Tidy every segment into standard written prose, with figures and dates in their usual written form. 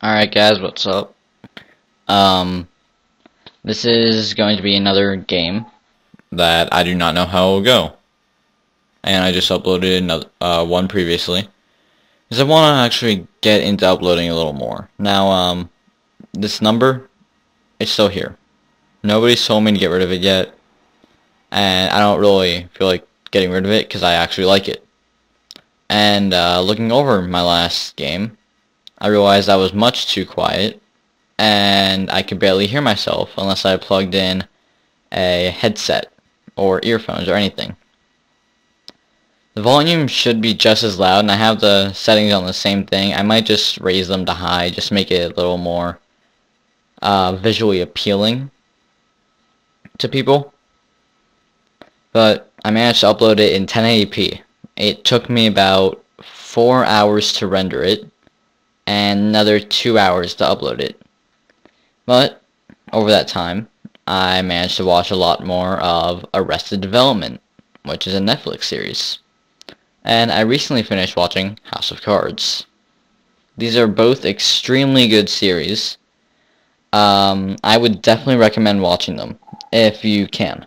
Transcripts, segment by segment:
Alright guys, what's up? This is going to be another game that I do not know how it will go. And I just uploaded another, one previously. Because I want to actually get into uploading a little more. Now, this number, it's still here. Nobody's told me to get rid of it yet. And I don't really feel like getting rid of it because I actually like it. And looking over my last game, I realized I was much too quiet, and I could barely hear myself unless I plugged in a headset or earphones or anything. The volume should be just as loud, and I have the settings on the same thing. I might just raise them to high, just make it a little more visually appealing to people. But I managed to upload it in 1080p. It took me about 4 hours to render it, and another 2 hours to upload it. But over that time, I managed to watch a lot more of Arrested Development, which is a Netflix series. And I recently finished watching House of Cards. These are both extremely good series. I would definitely recommend watching them, if you can.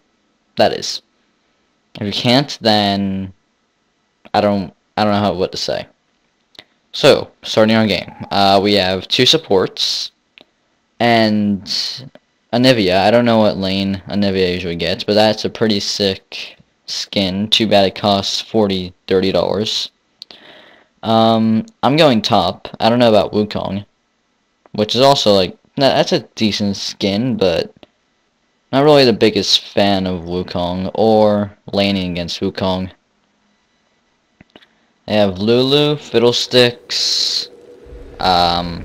That is. If you can't, then I don't know what to say. So, starting our game, we have 2 supports, and Anivia. I don't know what lane Anivia usually gets, but that's a pretty sick skin. Too bad it costs $30. I'm going top. I don't know about Wukong, which is also like, that's a decent skin, but not really the biggest fan of Wukong or laning against Wukong. They have Lulu, Fiddlesticks, they have,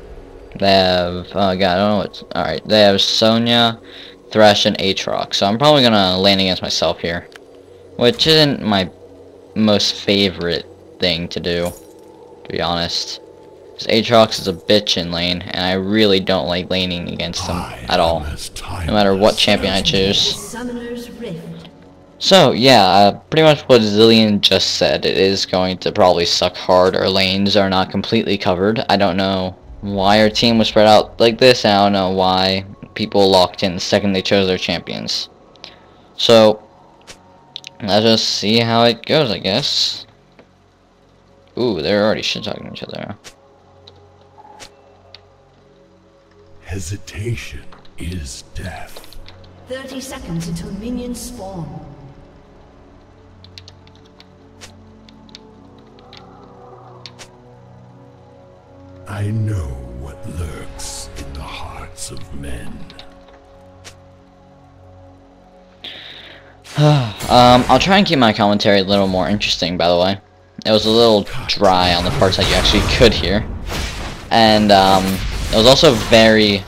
oh god, I don't know what's, alright, they have Sonya, Thresh, and Aatrox, so I'm probably gonna lane against myself here, which isn't my most favorite thing to do, to be honest, because Aatrox is a bitch in lane, and I really don't like laning against him at all, no matter what champion I choose. So, yeah, pretty much what Zillion just said. It is going to probably suck hard. Our lanes are not completely covered. I don't know why our team was spread out like this. I don't know why people locked in the second they chose their champions. So, let's just see how it goes, I guess. Ooh, they're already shit-talking each other. Hesitation is death. 30 seconds until minions spawn. I know what lurks in the hearts of men. I'll try and keep my commentary a little more interesting, by the way. It was a little dry on the parts that you actually could hear. And, it was also very,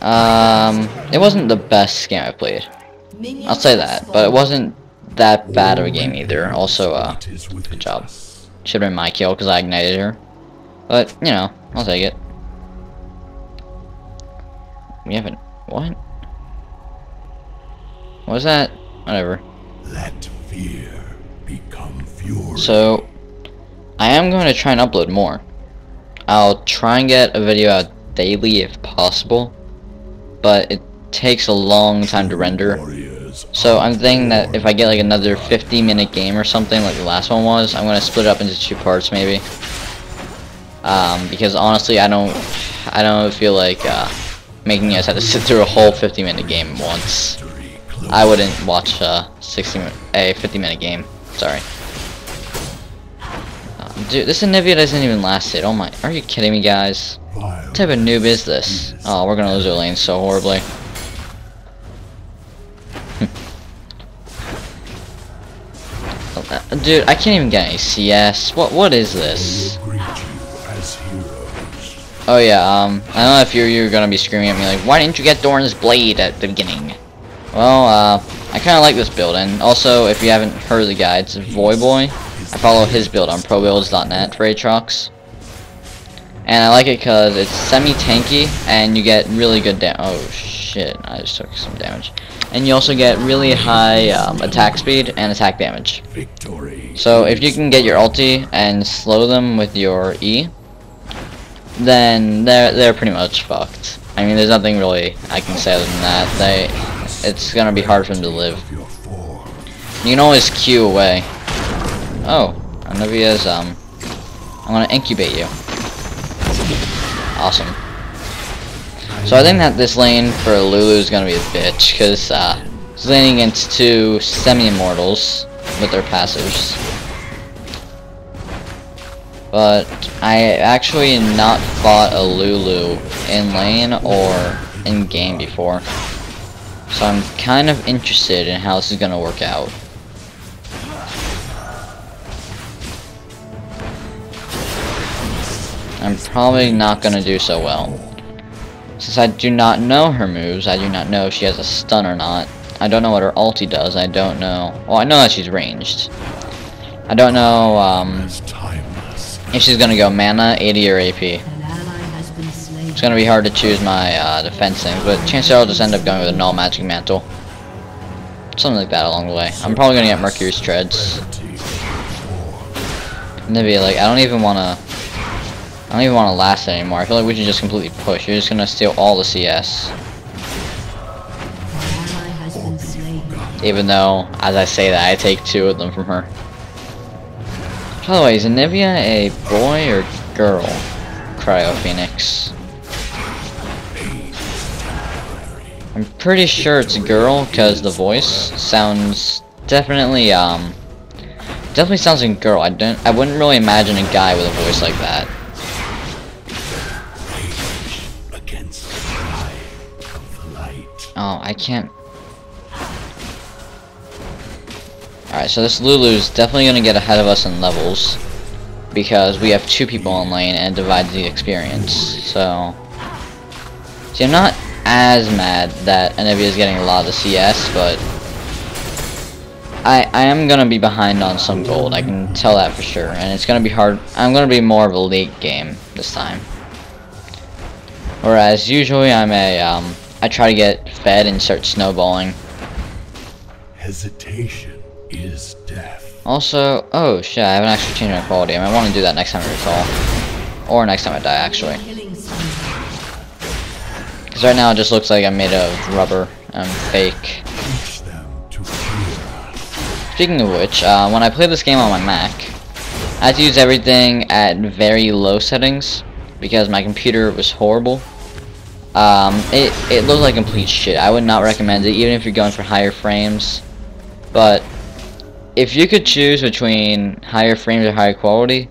it wasn't the best game I played. I'll say that, but it wasn't that bad of a game either. Also, good job. Should've been my kill, because I ignited her. But, you know, I'll take it. We haven't... What? What was that? Whatever. Let fear become fury. So, I am going to try and upload more. I'll try and get a video out daily if possible. But it takes a long time to render. So I'm thinking that if I get like another 50-minute game or something like the last one was, I'm going to split it up into 2 parts maybe. Because honestly, I don't feel like making you guys have to sit through a whole 50-minute game once. I wouldn't watch a 50-minute game. Sorry. Dude, this Anivia doesn't even last it. Oh my, are you kidding me, guys? What type of noob is this? Oh, we're gonna lose our lane so horribly. Dude, I can't even get any CS. What is this? Oh yeah, I don't know if you're gonna be screaming at me like, why didn't you get Doran's Blade at the beginning? Well, I kinda like this build, and also, if you haven't heard of the guy, it's Voyboy. I follow his build on probuilds.net for Aatrox. And I like it because it's semi-tanky, and you get really good oh shit, I just took some damage. And you also get really high attack speed and attack damage. So if you can get your ulti and slow them with your E, then they're pretty much fucked. I mean, there's nothing really I can say other than that. It's gonna be hard for them to live. You can always queue away. Oh, Anivia's I'm gonna incubate you. Awesome. So I think that this lane for Lulu is gonna be a bitch, because it's laning against two semi-immortals with their passives. But I actually not fought a Lulu in lane or in game before, so I'm kind of interested in how this is gonna work out. I'm probably not gonna do so well. Since I do not know her moves, I do not know if she has a stun or not. I don't know what her ulti does, I don't know. Well, I know that she's ranged. I don't know, if she's gonna go mana, 80, or AP. It's gonna be hard to choose my, defense things, but chances are I'll just end up going with a null magic mantle. Something like that along the way. I'm probably gonna get Mercury's Treads. Nivea, like, I don't even wanna last it anymore. I feel like we should just completely push. You're just gonna steal all the CS. Even though, as I say that, I take 2 of them from her. By the way, is Anivia a boy or girl? Cryo Phoenix. I'm pretty sure it's a girl, because the voice sounds definitely sounds like a girl. I wouldn't really imagine a guy with a voice like that. Oh, I can't. Alright, so this Lulu's definitely going to get ahead of us in levels, because we have 2 people in lane and it divides the experience. So, see, I'm not as mad that Anivia is getting a lot of the CS, but I am going to be behind on some gold. I can tell that for sure, and it's going to be hard. I'm going to be more of a late game this time. Whereas usually I try to get fed and start snowballing. Hesitation is death. Also, oh shit, I haven't actually changed my quality. I might want to do that next time I recall. Or next time I die, actually. Because right now it just looks like I'm made of rubber. I'm fake. Speaking of which, when I played this game on my Mac, I had to use everything at very low settings, because my computer was horrible. It looked like complete shit. I would not recommend it, even if you're going for higher frames. But if you could choose between higher frames or higher quality,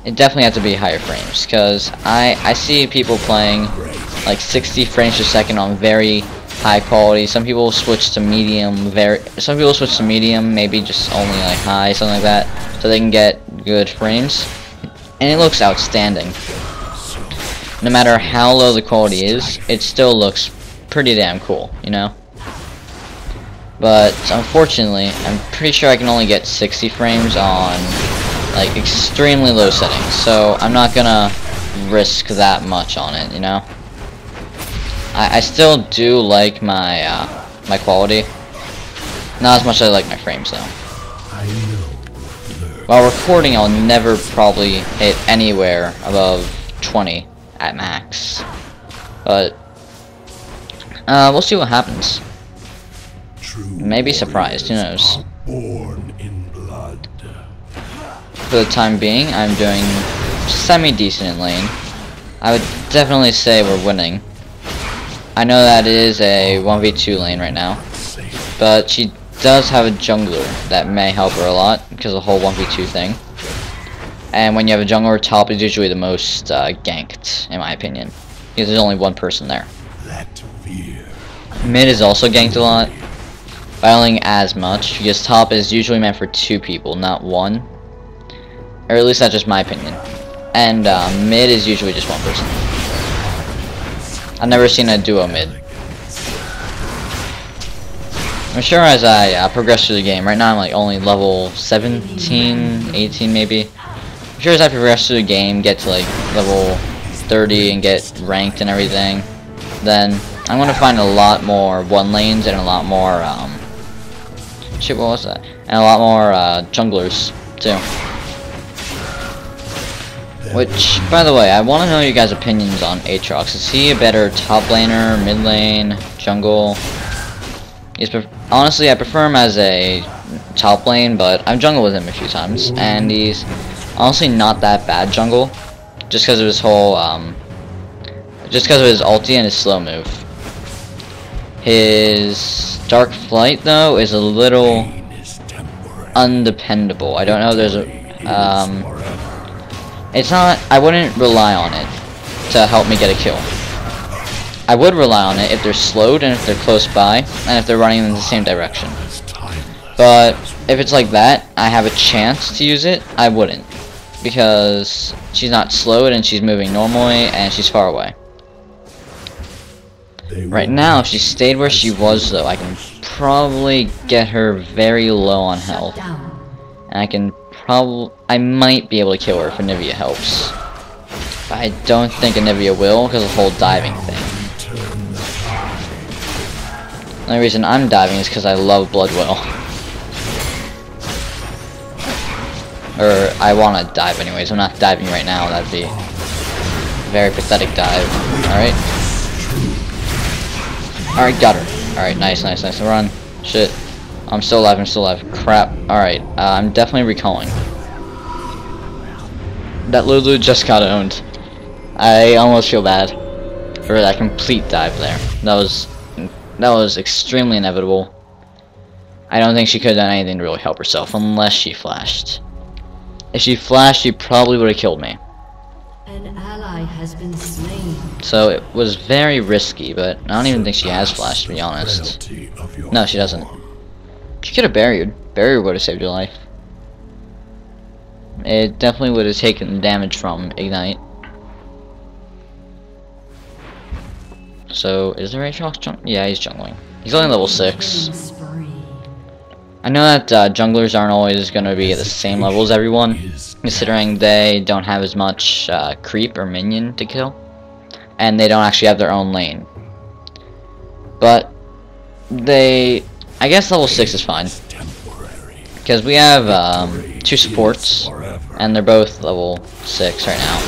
it definitely has to be higher frames, because I see people playing like 60 frames per second on very high quality. Some people switch to medium, maybe just only like high, something like that, so they can get good frames, and it looks outstanding. No matter how low the quality is, it still looks pretty damn cool, you know? But unfortunately, I'm pretty sure I can only get 60 frames on like extremely low settings, so I'm not gonna risk that much on it, you know? I still do like my my quality, not as much as I like my frames though. While recording, I'll never probably hit anywhere above 20 at max, but we'll see what happens. Maybe surprised, who knows. For the time being, I'm doing semi-decent in lane. I would definitely say we're winning. I know that it is a 1v2 lane right now, but she does have a jungler that may help her a lot, because of the whole 1v2 thing. And when you have a jungler, top is usually the most ganked, in my opinion, because there's only one person there. Mid is also ganked a lot, but I don't think as much, because top is usually meant for 2 people, not 1. Or at least that's just my opinion. And mid is usually just 1 person. I've never seen a duo mid. I'm sure as I progress through the game, right now I'm like only level 17, 18 maybe. I'm sure as I progress through the game, get to like level 30 and get ranked and everything, then I'm gonna find a lot more 1 lanes and a lot more shit, what was that? And a lot more junglers too. Which, by the way, I want to know your guys' opinions on Aatrox. Is he a better top laner, mid lane, jungle? Honestly, I prefer him as a top lane, but I've jungled with him a few times, and he's honestly not that bad jungle, just because of his whole, just because of his ulti and his slow move. His Dark Flight, though, is a little undependable. I don't know if there's a, it's not, I wouldn't rely on it to help me get a kill. I would rely on it if they're slowed and if they're close by and if they're running in the same direction. But if it's like that, I have a chance to use it, I wouldn't. Because she's not slowed and she's moving normally and she's far away. Right now, if she stayed where she was though, I can probably get her very low on health. And I might be able to kill her if Anivia helps. But I don't think Anivia will because of the whole diving thing. The only reason I'm diving is because I love Bloodwell. Or I want to dive anyways. I'm not diving right now. That'd be a very pathetic dive. Alright. Alright, got her. Alright, nice. Run. Shit. I'm still alive. Crap. Alright, I'm definitely recalling. That Lulu just got owned. I almost feel bad for that complete dive there. That was extremely inevitable. I don't think she could have done anything to really help herself unless she flashed. If she flashed, she probably would have killed me. An ally has been slain. So it was very risky, but I don't even think she has flashed, to be honest. No, she doesn't. She could have barriered. Barrier would have saved her life. It definitely would have taken damage from Ignite. So, is there Aatrox jungling? Yeah, he's jungling. He's only level 6. I know that junglers aren't always going to be at the same level as everyone, considering they don't have as much creep or minion to kill, and they don't actually have their own lane. But, I guess level 6 is fine. Because we have 2 supports, and they're both level 6 right now.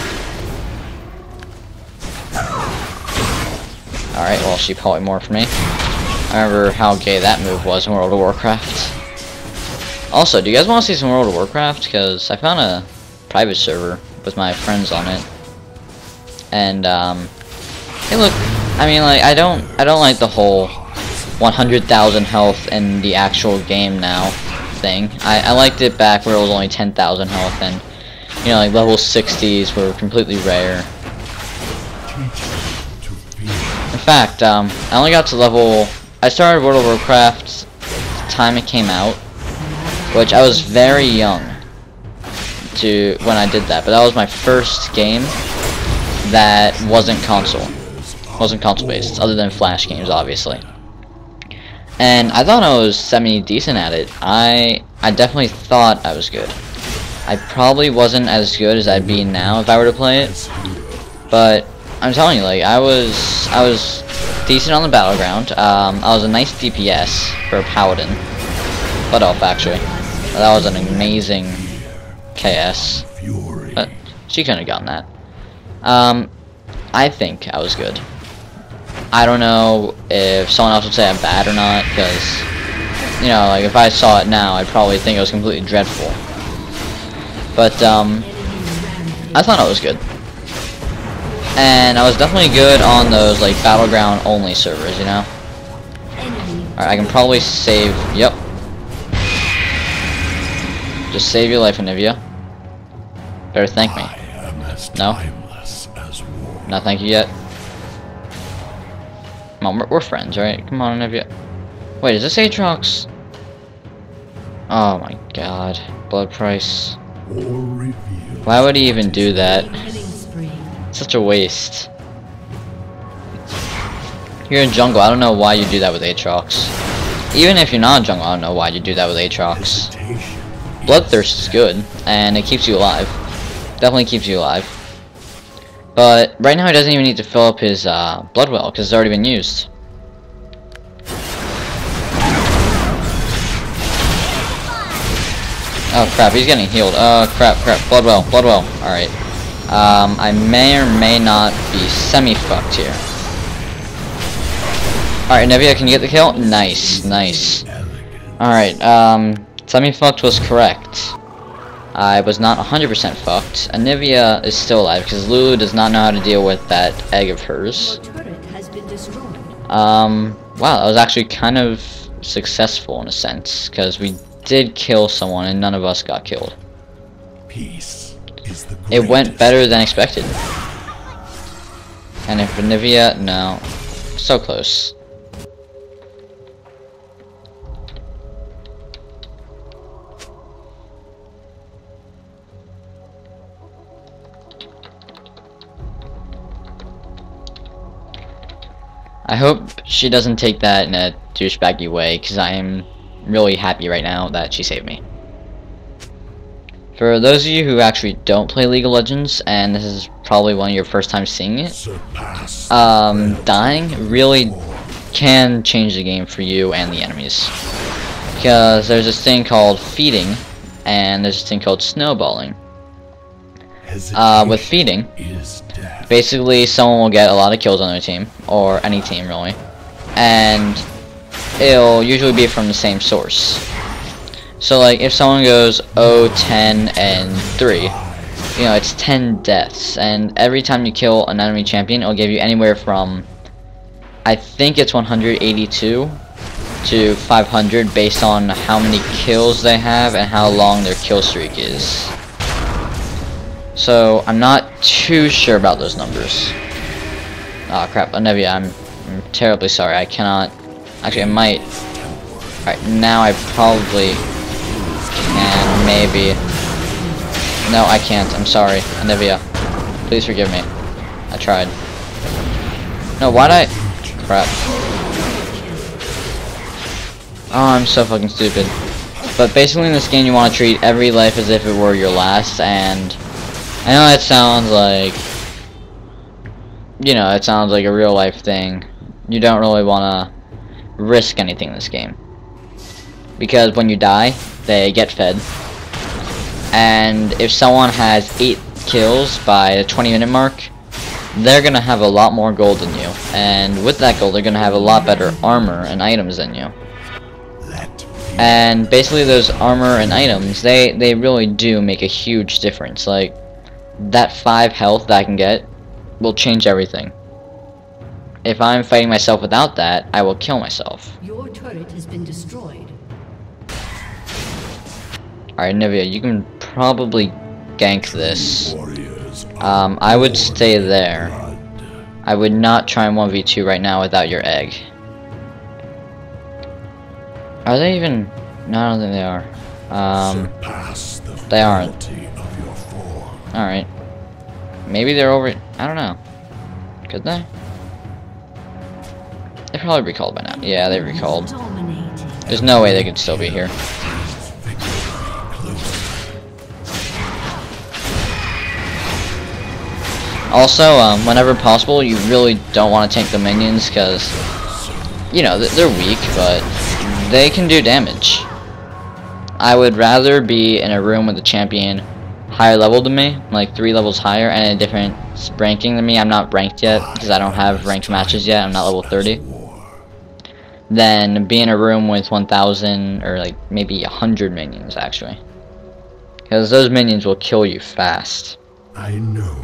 Alright, well, she probably more for me. I remember how gay that move was in World of Warcraft. Also, do you guys want to see some World of Warcraft? Because I found a private server with my friends on it. And, hey look, I mean, like, I don't like the whole 100,000 health in the actual game now thing. I liked it back where it was only 10,000 health and, you know, like level 60s were completely rare. In fact, I only got to level... I started World of Warcraft the time it came out, which I was very young when I did that, but that was my first game that wasn't console. Wasn't console based, other than Flash games, obviously. And I thought I was semi-decent at it. I definitely thought I was good. I probably wasn't as good as I'd be now if I were to play it, but I'm telling you, like, I was decent on the battleground. I was a nice DPS for a paladin. Blood Elf, actually. That was an amazing KS. But she couldn't have gotten that. I think I was good. I don't know if someone else would say I'm bad or not, because, you know, like, if I saw it now, I'd probably think it was completely dreadful. But, I thought I was good. And I was definitely good on those, like, battleground only servers, you know? Alright, I can probably save... Yep. Just save your life, Anivia. Better thank me. No? Not thank you yet? Come on, we're friends, right? Come on, Anivia. Wait, is this Aatrox? Oh my god. Blood price. Why would he even do that? Such a waste. You're in jungle, I don't know why you do that with Aatrox. Even if you're not in jungle, I don't know why you do that with Aatrox. Bloodthirst is good, and it keeps you alive. Definitely keeps you alive. But right now he doesn't even need to fill up his blood well, because it's already been used. Oh crap, he's getting healed. Oh crap, blood well, alright. I may or may not be semi-fucked here. Alright, Anivia, can you get the kill? Nice, nice. Alright, semi-fucked was correct. I was not 100% fucked. Anivia is still alive, because Lulu does not know how to deal with that egg of hers. Wow, that was actually kind of successful in a sense, because we did kill someone and none of us got killed. Peace is the It went better than expected. And if Anivia, no. So close. I hope she doesn't take that in a douchebaggy way, because I am really happy right now that she saved me. For those of you who actually don't play League of Legends, and this is probably one of your first times seeing it, dying really can change the game for you and the enemies. Because there's this thing called feeding, and there's this thing called snowballing. With feeding, basically someone will get a lot of kills on their team, or any team really, and it'll usually be from the same source. So like if someone goes 0, 10, and 3, you know, it's 10 deaths, and every time you kill an enemy champion, it'll give you anywhere from, I think it's 182 to 500 based on how many kills they have and how long their kill streak is. So I'm not too sure about those numbers. Oh crap, Anivia, I'm terribly sorry. I cannot. Actually, I might. Alright, now I probably can, maybe. No, I can't. I'm sorry, Anivia. Please forgive me. I tried. No, why'd I? Crap. Oh, I'm so fucking stupid. But basically in this game, you want to treat every life as if it were your last, and I know that sounds like, you know, it sounds like a real life thing. You don't really want to risk anything in this game. Because when you die, they get fed. And if someone has 8 kills by the 20-minute mark, they're going to have a lot more gold than you. And with that gold, they're going to have a lot better armor and items than you. And basically those armor and items, they really do make a huge difference. Like, that 5 health that I can get will change everything. If I'm fighting myself without that, I will kill myself. Your turret has been destroyed. Alright, Nivea, you can probably gank this. I would stay there. I would not try and 1v2 right now without your egg. Are they even? No, I don't think they are. They aren't. Alright. Maybe they're over. I don't know. Could they? They probably recalled by now. Yeah, they recalled. There's no way they could still be here. Also, whenever possible, you really don't want to tank the minions because, you know, they're weak, but they can do damage. I would rather be in a room with a champion higher level than me, like 3 levels higher, and in a different ranking than me. I'm not ranked yet because I don't have ranked matches yet. I'm not level 30. Than be in a room with 1,000 or like maybe 100 minions actually, because those minions will kill you fast. I know.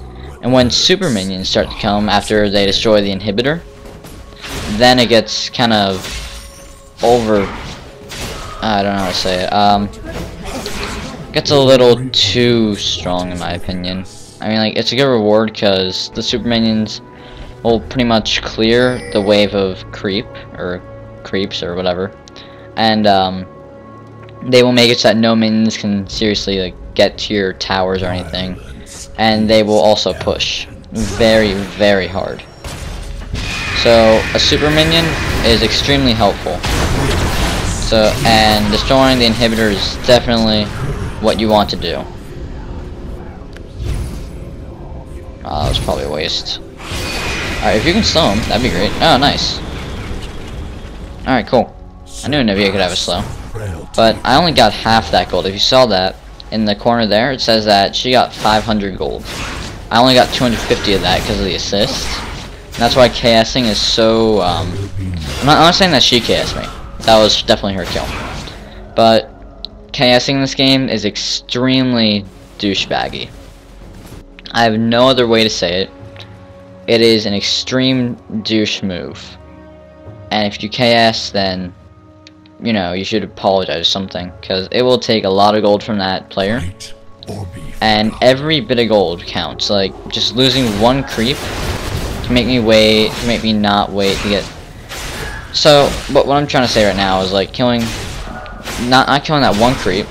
And when super minions start to come after they destroy the inhibitor, then it gets kind of over. I don't know how to say it. Gets a little too strong in my opinion. I mean, like, it's a good reward because the super minions will pretty much clear the wave of creeps or whatever, and they will make it so that no minions can seriously like get to your towers or anything, and they will also push very, very hard. So a super minion is extremely helpful. So, and destroying the inhibitor is definitely what you want to do. Oh, that was probably a waste. Alright, if you can slow him, that'd be great. Oh, nice. Alright, cool. I knew Nivea could have a slow. But I only got half that gold. If you saw that, in the corner there, it says that she got 500 gold. I only got 250 of that because of the assist. And that's why KSing is so, I'm not saying that she KS'd me. That was definitely her kill. But KSing in this game is extremely douchebaggy. I have no other way to say it. It is an extreme douche move. And if you KS, then, you know, you should apologize or something. Because it will take a lot of gold from that player. And every bit of gold counts. Like, just losing one creep can make me wait, can make me not wait to get... So, but what I'm trying to say right now is, like, not killing that one creep.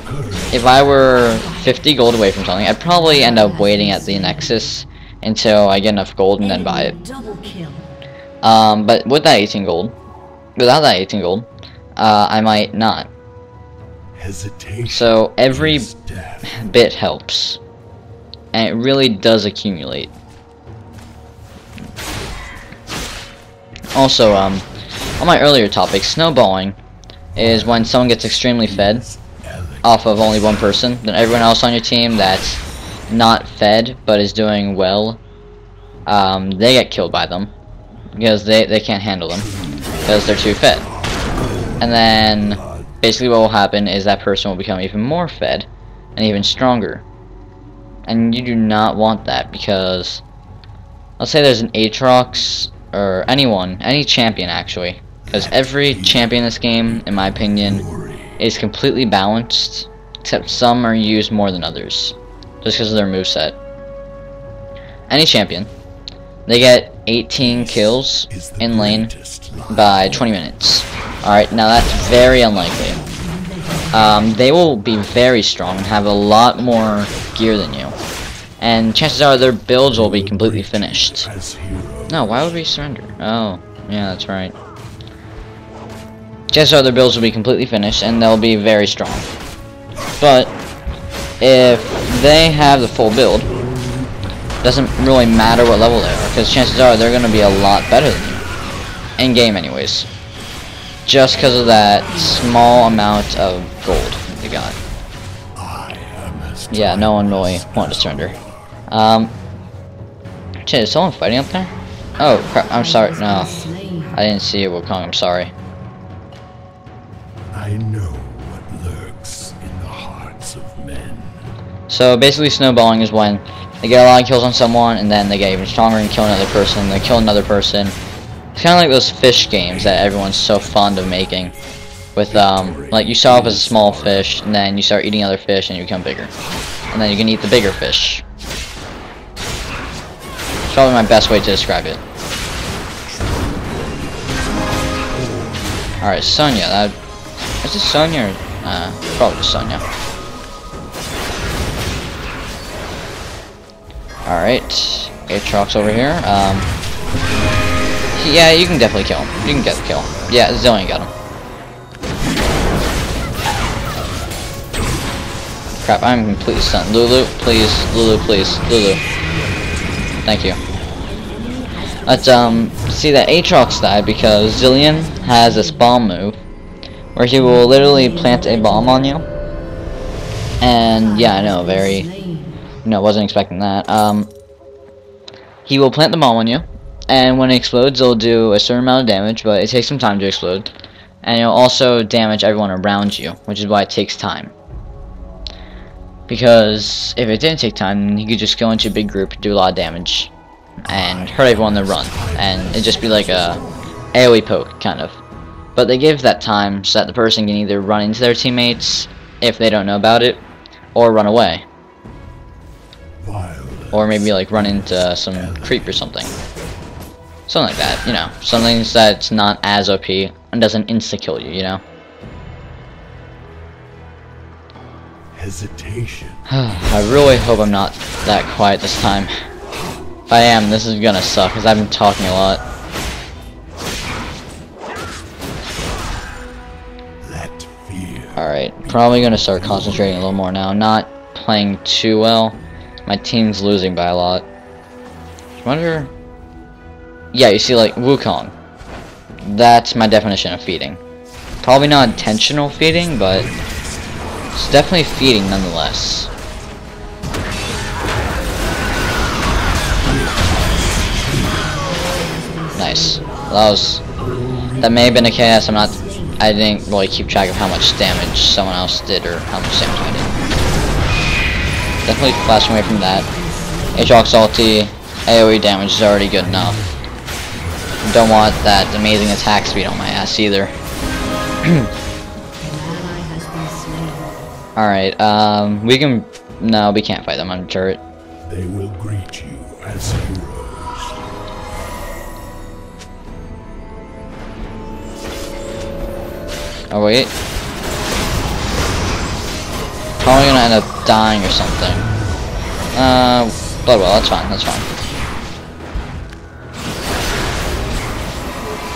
If I were 50 gold away from something, I'd probably end up waiting at the Nexus until I get enough gold and then buy it. But with that 18 gold, without that 18 gold, I might not. So every bit helps, and it really does accumulate. Also, on my earlier topic, snowballing is when someone gets extremely fed off of only one person, then everyone else on your team that's not fed but is doing well, they get killed by them because they can't handle them because they're too fed. And then basically what will happen is that person will become even more fed and even stronger. And you do not want that, because let's say there's an Aatrox or any champion actually, because every champion in this game, in my opinion, is completely balanced, except some are used more than others, just because of their moveset. Any champion, they get 18 kills in lane by 20 minutes. Alright, now that's very unlikely. They will be very strong and have a lot more gear than you. And chances are their builds will be completely finished. No, why would we surrender? Oh, yeah, that's right. Chances are their builds will be completely finished and they'll be very strong. But if they have the full build, it doesn't really matter what level they are, because chances are they're going to be a lot better than you. In game anyways. Just because of that small amount of gold they got. Yeah, no one really wanted to surrender. Shit, is someone fighting up there? Oh, crap, I'm sorry, no. I didn't see it, Wukong, I'm sorry. I know what lurks in the hearts of men. So basically snowballing is when they get a lot of kills on someone and then they get even stronger and kill another person, they kill another person. It's kind of like those fish games that everyone's so fond of making. With, like you start off as a small fish and then you start eating other fish and you become bigger. And then you can eat the bigger fish. It's probably my best way to describe it. Alright, Sonya, is this Sonya or, probably Sonya. Alright, Aatrox over here, yeah, you can definitely kill him. You can get the kill. Yeah, Zillion got him. Crap, I'm completely stunned. Lulu, please. Lulu, please. Lulu. Thank you. Let's, see that Aatrox died because Zillion has this bomb move where he will literally plant a bomb on you. And, yeah, I know, wasn't expecting that. He will plant the bomb on you, and when it explodes, it'll do a certain amount of damage, but it takes some time to explode. And it'll also damage everyone around you, which is why it takes time. Because if it didn't take time, he could just go into a big group, do a lot of damage, and hurt everyone in the run. And it'd just be like a AoE poke, kind of. But they give that time so that the person can either run into their teammates, if they don't know about it, or run away. Or maybe like run into some creep or something. Something like that, you know. Something that's not as OP and doesn't insta-kill you, you know. Hesitation. I really hope I'm not that quiet this time. If I am, this is gonna suck because I've been talking a lot. Alright, probably gonna start concentrating a little more now. Not playing too well. My team's losing by a lot. I wonder... Yeah, you see, like, Wukong. That's my definition of feeding. Probably not intentional feeding, but it's definitely feeding nonetheless. Nice. That may have been a chaos. I didn't really keep track of how much damage someone else did or how much damage I did. Definitely flashing away from that. Aatrox ulti, AoE damage is already good enough. Don't want that amazing attack speed on my ass either. Alright, no, we can't fight them on turret. They will greet you as heroes. Oh wait. Probably gonna end up dying or something. Bloodwell, that's fine, that's fine.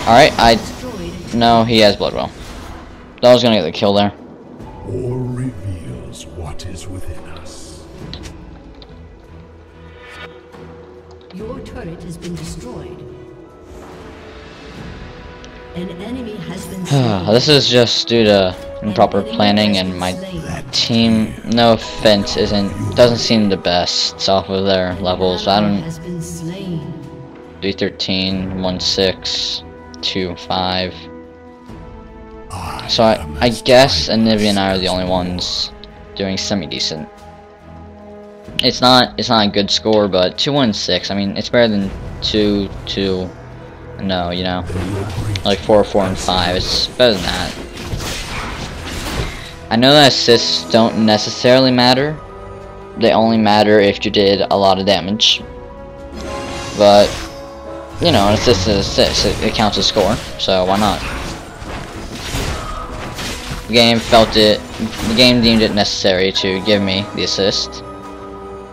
Alright, no, he has Bloodwell. That was gonna get the kill there. War reveals what is within us. Your turret has been destroyed. An enemy has been slain. This is just due to improper planning, and my team, no offense, doesn't seem the best off of their levels. I don't. 313, 16, 25. So I guess Anivia and I are the only ones doing semi-decent. It's not a good score, but 2-1-6. I mean, it's better than 2-2. No, you know, like 4-4-5. It's better than that. I know that assists don't necessarily matter. They only matter if you did a lot of damage. But you know, an assist is an assist. It counts as score, so why not? The game felt it. The game deemed it necessary to give me the assist,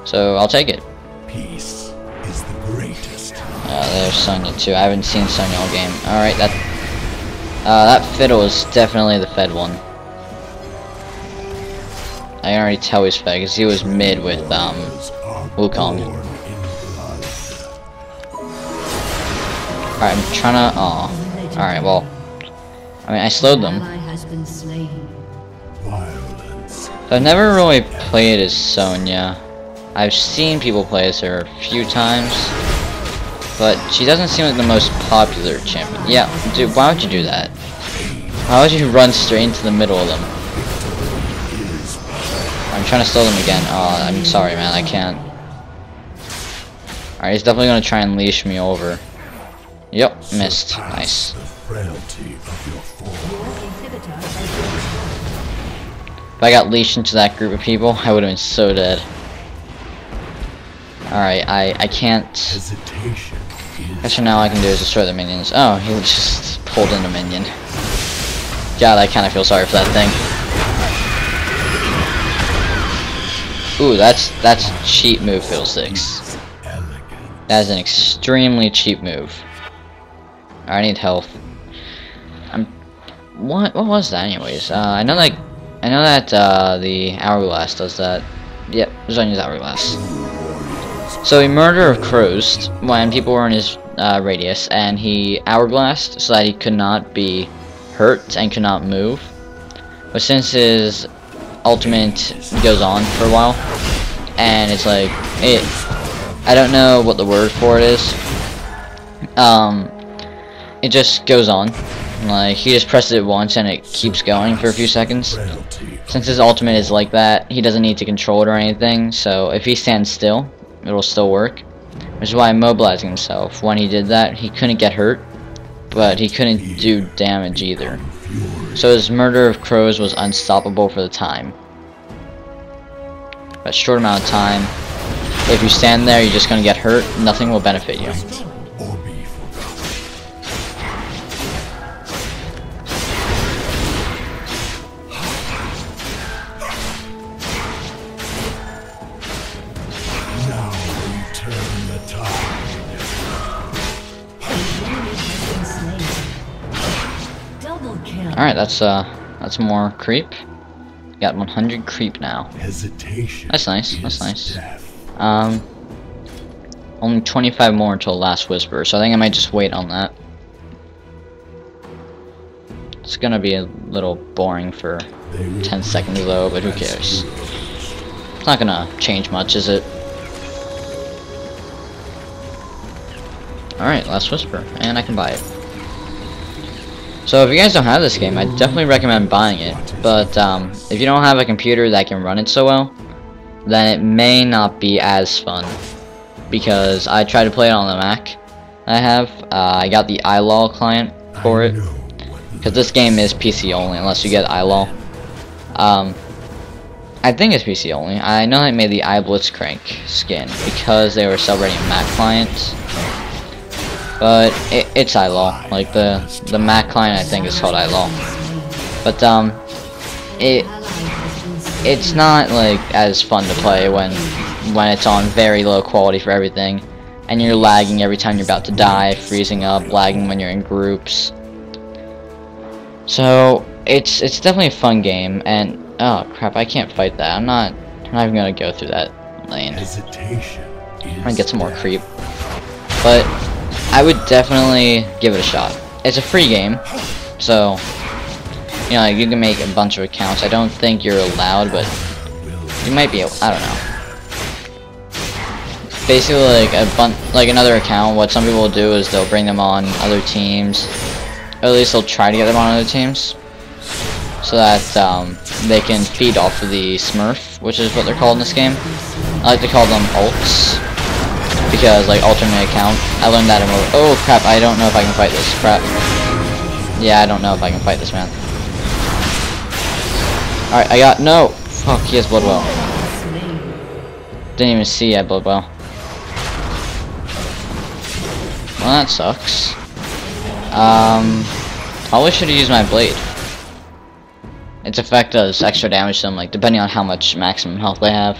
so I'll take it. Peace is the greatest. There's Sonya too. I haven't seen Sonya all game. All right, that Fiddle is definitely the fed one. I can already tell he's fed because he was mid with Wukong. Alright, I'm trying to. Oh, alright. Well, I mean, I slowed them. So I've never really played as Sonya. I've seen people play as her a few times, but she doesn't seem like the most popular champion. Yeah, dude, why would you do that? Why would you run straight into the middle of them? I'm trying to slow them again. Oh, I'm sorry, man. I can't. Alright, he's definitely gonna try and leash me over. Yep, missed. Nice. If I got leashed into that group of people, I would have been so dead. Alright, I can't. Guess for now all I can do is destroy the minions. Oh, he just pulled in a minion. God, I kind of feel sorry for that thing. Ooh, that's a cheap move, Fiddlesticks. That is an extremely cheap move. I need health. What was that anyways? I know that the hourglass does that. Yep, Zonya's hourglass. So he murder of crows when people were in his radius, and he hourglassed so that he could not be hurt and could not move. But since his ultimate goes on for a while, and it's like I don't know what the word for it is. It just goes on. Like, he just presses it once and it keeps going for a few seconds. Since his ultimate is like that, he doesn't need to control it or anything, so if he stands still, it'll still work. Which is why immobilizing himself. When he did that, he couldn't get hurt, but he couldn't do damage either. So his murder of crows was unstoppable for the time. But short amount of time. If you stand there, you're just gonna get hurt. Nothing will benefit you. Alright, that's more creep. Got 100 creep now. That's nice, that's nice. Only 25 more until last whisper, so I think I might just wait on that. It's gonna be a little boring for 10 seconds though, but who cares? It's not gonna change much, is it? Alright, Last Whisper, and I can buy it. So if you guys don't have this game, I definitely recommend buying it, but if you don't have a computer that can run it so well, then it may not be as fun, because I tried to play it on the Mac I got the iLol client for it, because this game is PC only unless you get iLol. I think it's PC only. I know they made the iBlitzcrank skin because they were celebrating a Mac client, but it's iLol. Like the Mac client, I think, is called iLol. But it's not like as fun to play when it's on very low quality for everything, and you're lagging every time you're about to die, freezing up, lagging when you're in groups. So it's definitely a fun game, and oh crap, I can't fight that. I'm not even gonna go through that lane. I'm gonna get some more creep, but I would definitely give it a shot. It's a free game, so you know, like, you can make a bunch of accounts. I don't think you're allowed, but you might be. I don't know. Basically, like another account, what some people will do is they'll bring them on other teams, or at least they'll try to get them on other teams, so that they can feed off of the Smurf, which is what they're called in this game. I like to call them ults, because like alternate account. I learned that in oh crap! I don't know if I can fight this. Crap. Yeah, I don't know if I can fight this, man. All right, I got no. Fuck, he has blood well. Didn't even see I blood well. Well, that sucks. Probably should have used my blade. Its effect does extra damage to them, like depending on how much maximum health they have.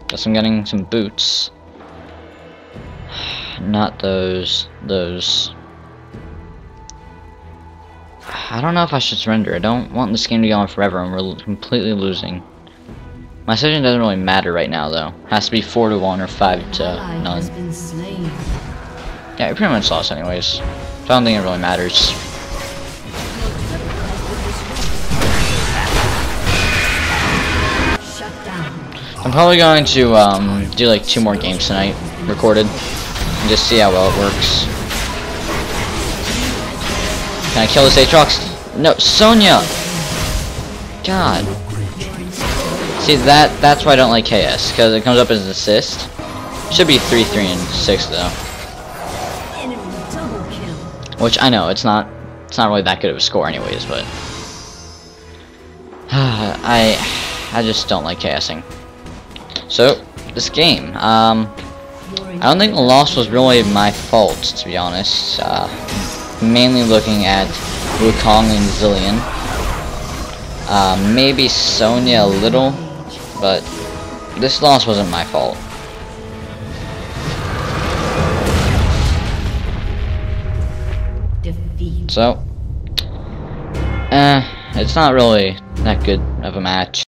Guess I'm getting some boots. Not those. I don't know if I should surrender. I don't want this game to go on forever and we're completely losing. My decision doesn't really matter right now, though. Has to be 4-1 or 5-0. Yeah, we pretty much lost anyways. So I don't think it really matters. I'm probably going to do like 2 more games tonight, recorded, and just see how well it works. Can I kill this Aatrox? No, Sonya! God. See, that's why I don't like KS, because it comes up as an assist. Should be 3, 3, and 6 though. Which I know it's not really that good of a score anyways, but I just don't like KSing. So this game, I don't think the loss was really my fault, to be honest. Mainly looking at Wukong and Zillion. Maybe Sonya a little, but this loss wasn't my fault. So, it's not really that good of a match.